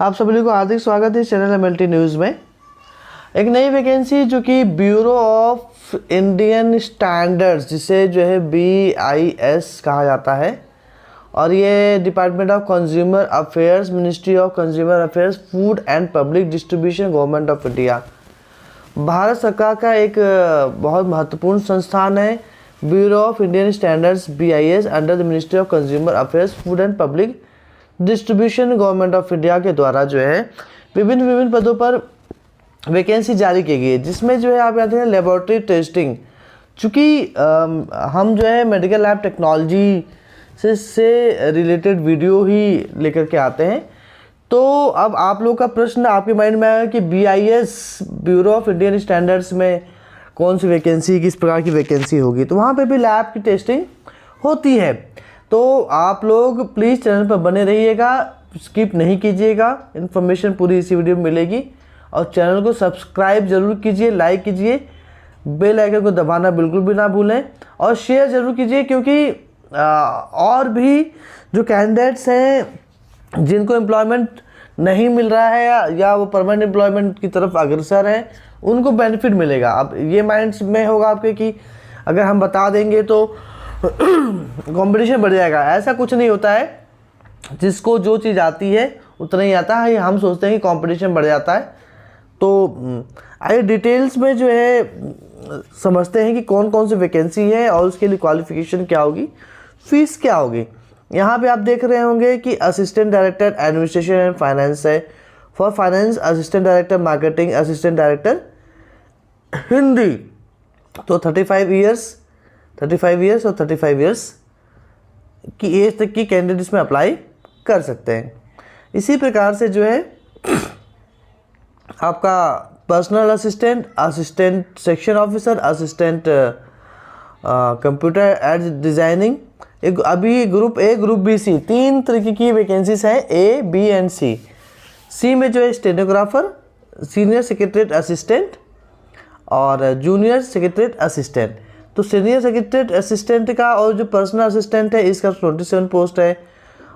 आप सभी को हार्दिक स्वागत है चैनल एमएलटी न्यूज़ में। एक नई वैकेंसी जो कि ब्यूरो ऑफ इंडियन स्टैंडर्ड्स, जिसे जो है BIS कहा जाता है, और ये department of consumer affairs, ministry of consumer affairs, food and public distribution, government of India, Bharat सरकार का एक बहुत महत्वपूर्ण संस्थान है। Bureau of Indian standards BIS under the ministry of consumer affairs, food and public distribution, government of India के द्वारा जो है विभिन्न पदों पर वैकेंसी जारी की गई है, जिसमें जो है आप जानते हैं लेबोरेटरी टेस्टिंग। चूँकि हम जो है मेडिकल लैब टेक्नोलॉजी से रिलेटेड वीडियो ही लेकर के आते हैं, तो अब आप लोग का प्रश्न आपके माइंड में आया कि BIS bureau of Indian standards में कौन सी वैकेंसी, किस प्रकार की वैकेंसी होगी। तो वहाँ पे भी लैब की टेस्टिंग होती है। तो आप लोग प्लीज़ चैनल पर बने रहिएगा, स्किप नहीं कीजिएगा, इन्फॉर्मेशन पूरी इसी वीडियो में मिलेगी। और चैनल को सब्सक्राइब जरूर कीजिए, लाइक कीजिए, बेल आइकन को दबाना बिल्कुल भी ना भूलें, और शेयर ज़रूर कीजिए, क्योंकि और भी जो कैंडिडेट्स हैं जिनको एम्प्लॉयमेंट नहीं मिल रहा है या वो परमानेंट एम्प्लॉयमेंट की तरफ अग्रसर हैं, उनको बेनिफिट मिलेगा। अब ये माइंड्स में होगा आपके कि अगर हम बता देंगे तो कंपटीशन बढ़ जाएगा। ऐसा कुछ नहीं होता है, जिसको जो चीज़ आती है उतना ही आता है। हम सोचते हैं कि कंपटीशन बढ़ जाता है। तो आइए डिटेल्स में जो है समझते हैं कि कौन कौन सी वैकेंसी है और उसके लिए क्वालिफिकेशन क्या होगी, फीस क्या होगी। यहाँ पे आप देख रहे होंगे कि assistant director administration and finance है, for finance assistant director marketing, assistant director Hindi. तो 35 ईयर्स और 35 ईयर्स की एज तक की कैंडिडेट इसमें अप्लाई कर सकते हैं। इसी प्रकार से जो है आपका personal assistant, assistant section officer, assistant computer aid designing, अभी group A, group B, C, 3 तरीके की वैकेंसीज हैं, A, B and C। C में जो है स्टेनोग्राफर, सीनियर सेक्रेटरीट असिस्टेंट और जूनियर सेक्रेटरीट असिस्टेंट। तो सीनियर सेक्रेटरीट असिस्टेंट का और जो पर्सनल असिस्टेंट है इसका 27 पोस्ट है,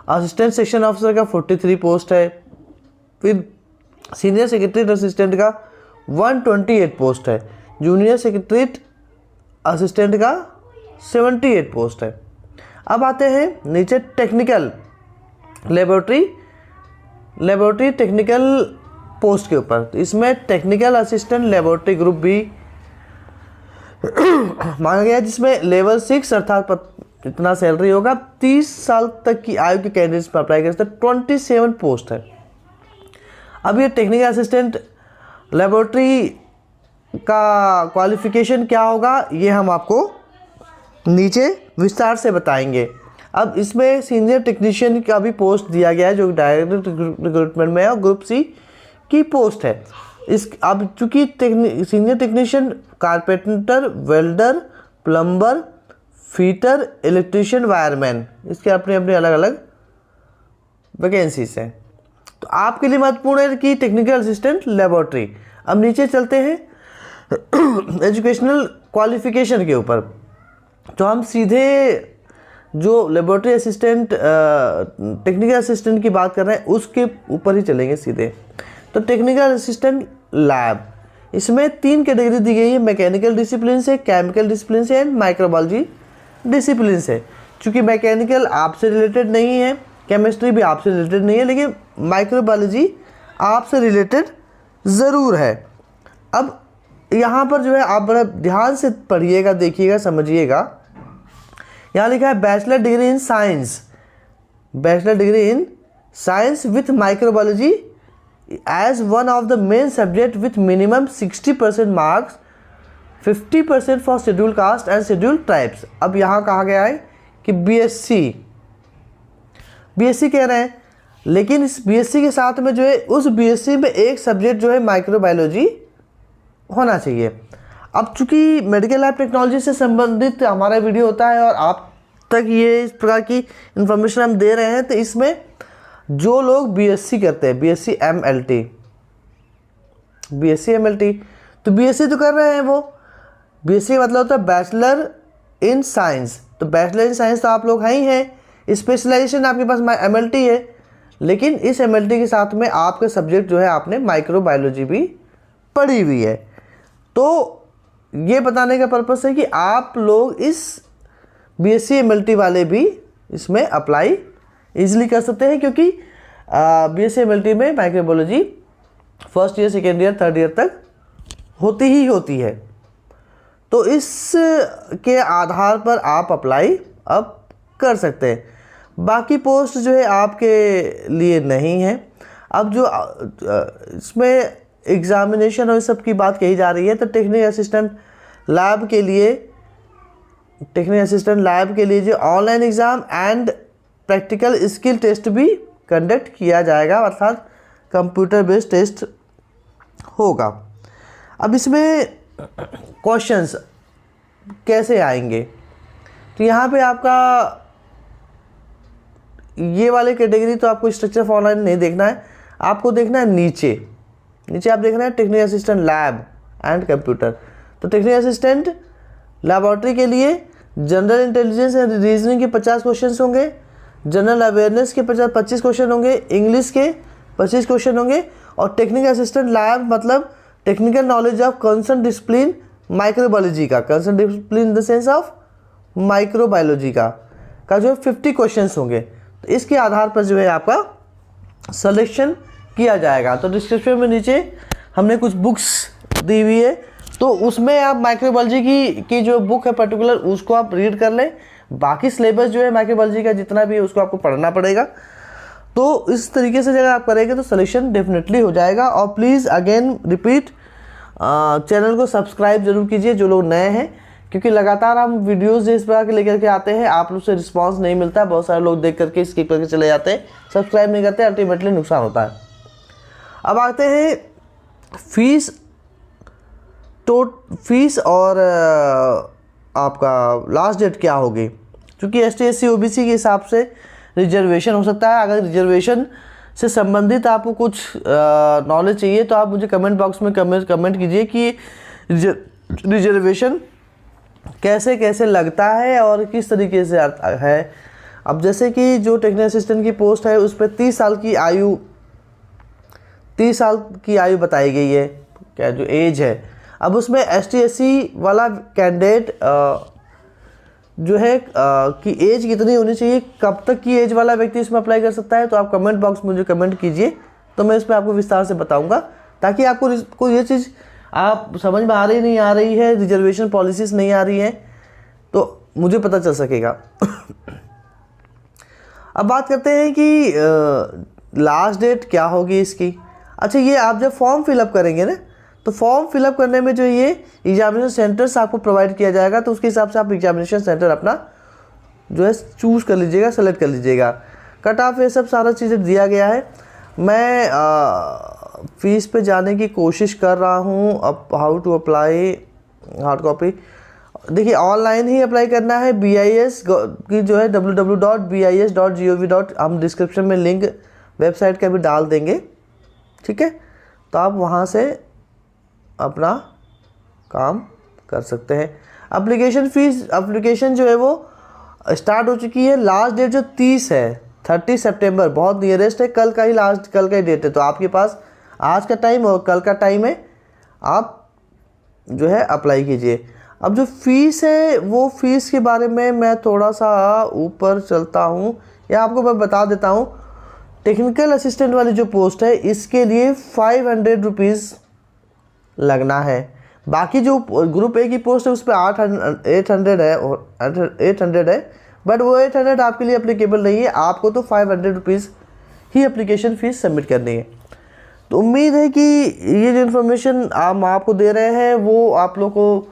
असिस्टेंट सेक्शन ऑफिसर का 43 पोस्ट है, फिर सीनियर सेक्रेटरीट असिस्टेंट का 128 पोस्ट है, जूनियर सेक्रेटरीट असिस्टेंट का 78 पोस्ट है। अब आते हैं नीचे टेक्निकल लेबोरेटरी टेक्निकल पोस्ट के ऊपर। तो इसमें technical assistant laboratory group B मांगा गया है, जिसमें लेवल 6 अर्थात इतना सैलरी होगा। 30 साल तक की आयु के कैंडिडेट्स पर अप्लाई कर सकते हैं। 27 पोस्ट है। अब ये टेक्निकल असिस्टेंट लेबोरेटरी का क्वालिफिकेशन क्या होगा, ये हम आपको नीचे विस्तार से बताएंगे। अब इसमें सीनियर टेक्नीशियन का भी पोस्ट दिया गया है, जो डायरेक्ट रिक्रूटमेंट में है, और ग्रुप C की पोस्ट है। अब चूंकि senior technician carpenter, welder, plumber, fitter, electrician, wireman, इसके अपने अपने अलग अलग वैकेंसीज हैं। तो आपके लिए महत्वपूर्ण है कि टेक्निकल असिस्टेंट लेबोरेटरी। अब नीचे चलते हैं एजुकेशनल क्वालिफिकेशन के ऊपर। तो हम सीधे जो लेबोरेटरी असिस्टेंट टेक्निकल असिस्टेंट की बात कर रहे हैं उसके ऊपर ही चलेंगे सीधे। तो टेक्निकल असिस्टेंट लैब, इसमें 3 कैटेगरी दी गई है, मैकेनिकल डिसिप्लिन से, केमिकल डिसिप्लिन से एंड माइक्रोबायोलॉजी डिसिप्लिन से। चूँकि मैकेनिकल आपसे रिलेटेड नहीं है, केमिस्ट्री भी आपसे रिलेटेड नहीं है, लेकिन माइक्रोबायोलॉजी आपसे रिलेटेड ज़रूर है। अब यहाँ पर जो है आप बड़ा ध्यान से पढ़िएगा, देखिएगा, समझिएगा। यहाँ लिखा है bachelor degree in science, bachelor degree in science with microbiology as one of the main subject with minimum 60% marks, 50% for schedule caste and schedule tribes. अब यहाँ कहा गया है कि BSc कह रहे हैं, लेकिन इस BSc के साथ में जो है उस BSc में एक सब्जेक्ट जो है माइक्रोबायोलॉजी होना चाहिए। अब चूंकि मेडिकल लैब टेक्नोलॉजी से संबंधित हमारा वीडियो होता है और आप तक ये इस प्रकार की इंफॉर्मेशन हम दे रहे हैं, तो इसमें जो लोग BSc करते हैं, BSc MLT, तो BSc तो कर रहे हैं वो। BSc का मतलब होता है बैचलर इन साइंस। तो बैचलर इन साइंस तो आप लोग हैं ही हैं। स्पेशलाइजेशन आपके पास MLT है, लेकिन इस एमएलटी के साथ में आपका सब्जेक्ट जो है आपने माइक्रोबायोलॉजी भी पढ़ी हुई है। तो ये बताने का पर्पस है कि आप लोग इस बीएससी एमएलटी वाले भी इसमें अप्लाई इजीली कर सकते हैं, क्योंकि बीएससी एमएलटी में microbiology first year, second year, third year तक होती ही होती है। तो इस के आधार पर आप अप्लाई अब कर सकते हैं। बाकी पोस्ट जो है आपके लिए नहीं है। अब जो इसमें एग्ज़ामिनेशन और इस सब की बात कही जा रही है, तो टेक्निकल असिस्टेंट लैब के लिए जो online exam and practical skill test भी कंडक्ट किया जाएगा, अर्थात कंप्यूटर बेस्ड टेस्ट होगा। अब इसमें क्वेश्चंस कैसे आएंगे, तो यहाँ पे आपका ये वाले कैटेगरी तो आपको स्ट्रक्चर ऑफ ऑनलाइन नहीं देखना है, आपको देखना है नीचे आप देख रहे हैं technical assistant lab and computer. तो टेक्निकल असिस्टेंट लैबोरेटरी के लिए जनरल इंटेलिजेंस एंड रीजनिंग के 50 क्वेश्चन होंगे, जनरल अवेयरनेस के 25 क्वेश्चन होंगे, इंग्लिश के 25 क्वेश्चन होंगे, और टेक्निकल असिस्टेंट लैब मतलब technical knowledge of concern discipline microbiology का, concern discipline in the sense of microbiology का जो है 50 क्वेश्चन होंगे। तो इसके आधार पर जो है आपका सिलेक्शन किया जाएगा। तो डिस्क्रिप्शन में नीचे हमने कुछ बुक्स दी हुई है, तो उसमें आप माइक्रोबायोलॉजी की जो बुक है पर्टिकुलर उसको आप रीड कर लें। बाकी सिलेबस जो है माइक्रोबायोलॉजी का जितना भी है उसको आपको पढ़ना पड़ेगा। तो इस तरीके से अगर आप करेंगे तो सिलेक्शन डेफिनेटली हो जाएगा। और प्लीज़ अगेन रिपीट, चैनल को सब्सक्राइब जरूर कीजिए जो लोग नए हैं, क्योंकि लगातार हम वीडियोस इस प्रकार के लेकर के आते हैं, आप लोग से रिस्पांस नहीं मिलता, बहुत सारे लोग देख करके स्किप करके चले जाते हैं, सब्सक्राइब नहीं करते, अल्टीमेटली नुकसान होता है। अब आते हैं फीस और आपका लास्ट डेट क्या होगी, क्योंकि ST SC OBC के हिसाब से रिजर्वेशन हो सकता है। अगर रिजर्वेशन से संबंधित आपको कुछ नॉलेज चाहिए तो आप मुझे कमेंट बॉक्स में कमेंट कीजिए कि रिजर्वेशन कैसे कैसे लगता है और किस तरीके से है। अब जैसे कि जो टेक्निकल असिस्टेंट की पोस्ट है उस पर 30 साल की आयु बताई गई है, क्या जो एज है। अब उसमें ST SC वाला कैंडिडेट जो है कि एज कितनी होनी चाहिए, कब तक की एज वाला व्यक्ति इसमें अप्लाई कर सकता है, तो आप कमेंट बॉक्स में मुझे कमेंट कीजिए, तो मैं इसमें आपको विस्तार से बताऊंगा, ताकि आपको कोई ये चीज़ आप समझ में आ रही नहीं आ रही है, रिजर्वेशन पॉलिसीज़ नहीं आ रही है, तो मुझे पता चल सकेगा। अब बात करते हैं कि लास्ट डेट क्या होगी इसकी। अच्छा, ये आप जब फॉर्म फिलअप करेंगे ना, तो फॉर्म फिलअप करने में जो ये एग्जामिनेशन सेंटर्स आपको प्रोवाइड किया जाएगा, तो उसके हिसाब से आप एग्जामिनेशन सेंटर अपना जो है चूज़ कर लीजिएगा, सेलेक्ट कर लीजिएगा। कट ऑफ ये सब सारा चीज़ें दिया गया है। मैं फीस पे जाने की कोशिश कर रहा हूँ। अब how to apply hard copy, देखिए ऑनलाइन ही अप्लाई करना है। BIS की जो है www.bis.gov. हम डिस्क्रिप्शन में लिंक वेबसाइट का भी डाल देंगे, ठीक है, तो आप वहाँ से अपना काम कर सकते हैं। एप्लीकेशन जो है वो स्टार्ट हो चुकी है। लास्ट डेट जो 30 है, 30 सितंबर, बहुत नियरेस्ट है, कल का ही डेट है। तो आपके पास आज का टाइम और कल का टाइम है, आप जो है अप्लाई कीजिए। अब जो फीस है वो फीस के बारे में मैं थोड़ा सा ऊपर चलता हूँ, या आपको मैं बता देता हूँ। टेक्निकल असिस्टेंट वाली जो पोस्ट है इसके लिए 500 रुपीज़ लगना है। बाकी जो ग्रुप ए की पोस्ट है उस पर 800 है, बट वो 800 आपके लिए अप्लीकेबल नहीं है, आपको तो 500 रुपीज़ ही एप्लीकेशन फ़ीस सबमिट करनी है। तो उम्मीद है कि ये जो इन्फॉर्मेशन हम आपको दे रहे हैं वो आप लोग को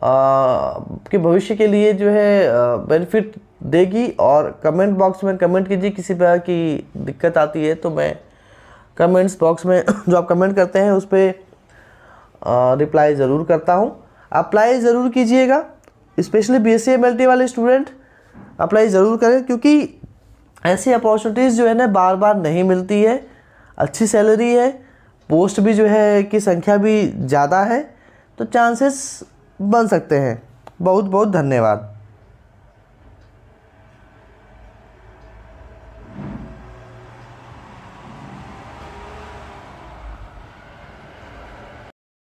के भविष्य के लिए जो है बेनिफिट देगी। और कमेंट बॉक्स में कमेंट कीजिए, किसी प्रकार की दिक्कत आती है तो मैं कमेंट्स बॉक्स में जो आप कमेंट करते हैं उस पर रिप्लाई ज़रूर करता हूँ। अप्लाई ज़रूर कीजिएगा, स्पेशली BSc MLT वाले स्टूडेंट अप्लाई ज़रूर करें, क्योंकि ऐसी अपॉर्चुनिटीज़ जो है ना बार बार नहीं मिलती है। अच्छी सैलरी है, पोस्ट भी जो है की संख्या भी ज़्यादा है, तो चांसेस बन सकते हैं। बहुत बहुत धन्यवाद।